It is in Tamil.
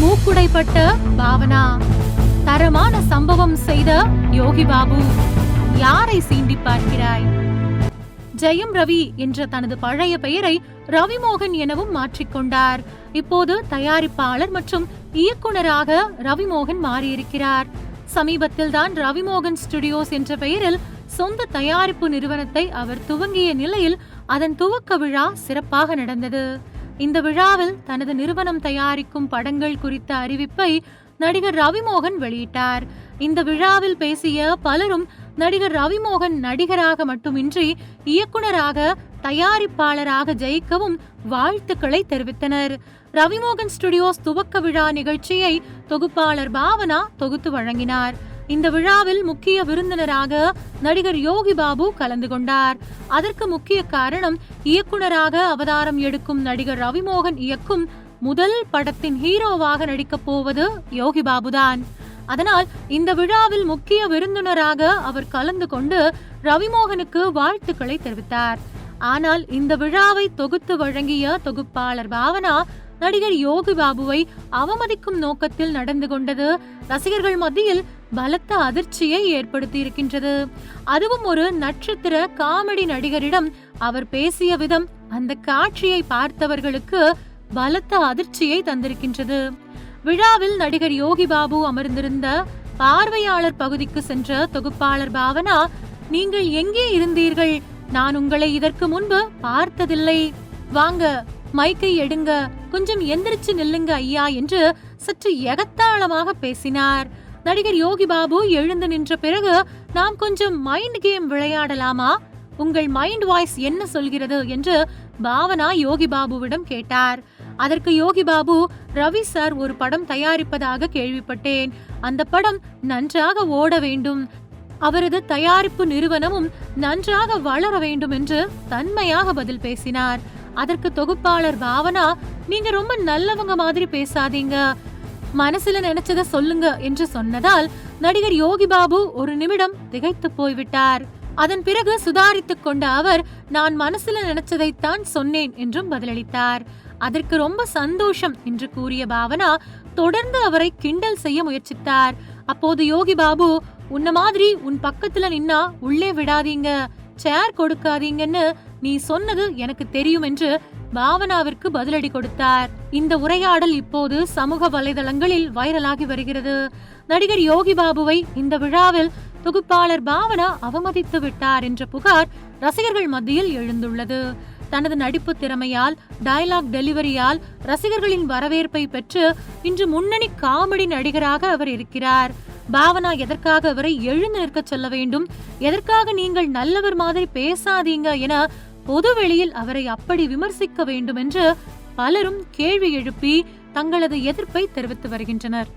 மூக்குடைப்பட்ட பாவனா, தரமான சம்பவம் செய்த யோகி பாபு, யாரை சீண்டி பார்க்கிறாய்? ஜெயம் ரவி என்ற தனது பழைய பெயரை ரவிமோகன் எனவும் மாற்றிக்கொண்டார். இப்போது தயாரிப்பாளர் மற்றும் இயக்குனராக ரவிமோகன் மாறியிருக்கிறார். சமீபத்தில் தான் ரவிமோகன் ஸ்டுடியோஸ் என்ற பெயரில் சொந்த தயாரிப்பு நிறுவனத்தை அவர் துவங்கிய நிலையில் அதன் துவக்க விழா சிறப்பாக நடந்தது. இந்த விழாவில் தனது நிறுவனம் தயாரிக்கும் படங்கள் குறித்த அறிவிப்பை நடிகர் ரவிமோகன் வெளியிட்டார். இந்த விழாவில் பேசிய பலரும் நடிகர் ரவிமோகன் நடிகராக மட்டுமின்றி இயக்குனராக, தயாரிப்பாளராக ஜெயிக்கவும் வாழ்த்துக்களை தெரிவித்தனர். ரவிமோகன் ஸ்டுடியோஸ் துவக்க விழா நிகழ்ச்சியை தொகுப்பாளர் பாவனா தொகுத்து வழங்கினார். இந்த விழாவில் முக்கிய விருந்தினராக நடிகர் யோகி பாபு கலந்து கொண்டார். அதற்கு முக்கிய காரணம், இயக்குனராக அவதாரம் எடுக்கும் நடிகர் ரவிமோகன் இயக்கும் முதல் படத்தின் ஹீரோவாக நடிக்கப் போவது யோகி பாபுதான். அதனால் இந்த விழாவில் முக்கிய விருந்தினராக அவர் கலந்து கொண்டு ரவிமோகனுக்கு வாழ்த்துக்களை தெரிவித்தார். ஆனால் இந்த விழாவை தொகுத்து வழங்கிய தொகுப்பாளர் பாவனா நடிகர் யோகி பாபுவை அவமதிக்கும் நோக்கத்தில் நடந்து கொண்டது ரசிகர்கள் மத்தியில் பலத்த அதிர்ச்சியை ஏற்படுத்தி இருக்கின்றது. அதுவும் ஒரு நட்சத்திர காமெடி நடிகரிடம் அவர் பேசிய விதம் அந்த காட்சியை பார்த்தவர்களுக்கு பலத்த அதிர்ச்சியை தந்திருக்கின்றது. விழாவில் நடிகர் யோகி பாபு அமர்ந்திருந்த பார்வையாளர் பகுதிக்கு சென்ற தொகுப்பாளர் பாவனா, நீங்கள் எங்கே இருந்தீர்கள்? நான் உங்களை இதற்கு முன்பு பார்த்ததில்லை. வாங்க, மைக்கை எடுங்க, கொஞ்சம் எந்திரிச்சு நில்லுங்க ஐயா என்று சற்று எகத்தாளமாக பேசினார். நடிகர் யோகி பாபு எழுந்து நின்ற பிறகு, நாம் கொஞ்சம் மைண்ட் கேம் விளையாடலாமா? உங்கள் மைண்ட் வாய்ஸ் என்ன சொல்கிறது என்று பாவனா யோகி பாபுவிடம் கேட்டார். அதற்கு யோகி பாபு, ரவி சார் ஒரு படம் தயாரிப்பதாக கேள்விப்பட்டேன். அந்த படம் நன்றாக ஓட வேண்டும், அவரது தயாரிப்பு நிறுவனமும் நன்றாக வளர வேண்டும் என்று தன்மையாக பதில் பேசினார். அதற்கு தொகுப்பாளர் பாவனா, நீங்க ரொம்ப நல்லவங்க மாதிரி பேசாதீங்க, மனசுல நினைச்சத சொல்லுங்க என்று சொன்னதால் நடிகர் யோகி பாபு ஒரு நிமிடம் திகைத்து போய்விட்டார். அதன் பிறகு சுதாரித்துக் கொண்ட அவர், நான் மனசுல நினைச்சதைத்தான் சொன்னேன் என்றும் பதிலளித்தார். அதற்கு ரொம்ப சந்தோஷம் என்று கூறிய பாவனா தொடர்ந்து அவரை கிண்டல் செய்ய முயற்சித்தார். அப்போது யோகி பாபு, உன்ன மாதிரி உன் பக்கத்துல நின்னா உள்ளே விடாதீங்க, சேர் கொடுக்காதீங்கன்னு நீ சொன்னது எனக்கு தெரியும் என்று பாவனாவிற்கு பதிலடி கொடுத்தார். இந்த உரையாடல் இப்போது சமூக வலைதளங்களில் வைரலாகி வருகிறது. நடிகர் யோகி பாபுவை இந்த விழாவில் தொகுப்பாளர் பாவனா அவமதித்து விட்டார் என்ற புகார் ரசிகர்கள் மத்தியில் எழுந்துள்ளது. தனது நடிப்பு திறமையால், டயலாக் டெலிவரியால் ரசிகர்களின் வரவேற்பை பெற்று இன்று முன்னணி காமெடி நடிகராக அவர் இருக்கிறார். பாவனா எதற்காக அவரை எழுந்து நிற்க சொல்ல வேண்டும், எதற்காக நீங்கள் நல்லவர் மாதிரி பேசாதீங்க என பொதுவெளியில் அவரை அப்படி விமர்சிக்க வேண்டும் என்று பலரும் கேள்வி எழுப்பி தங்களது எதிர்ப்பை தெரிவித்து வருகின்றனர்.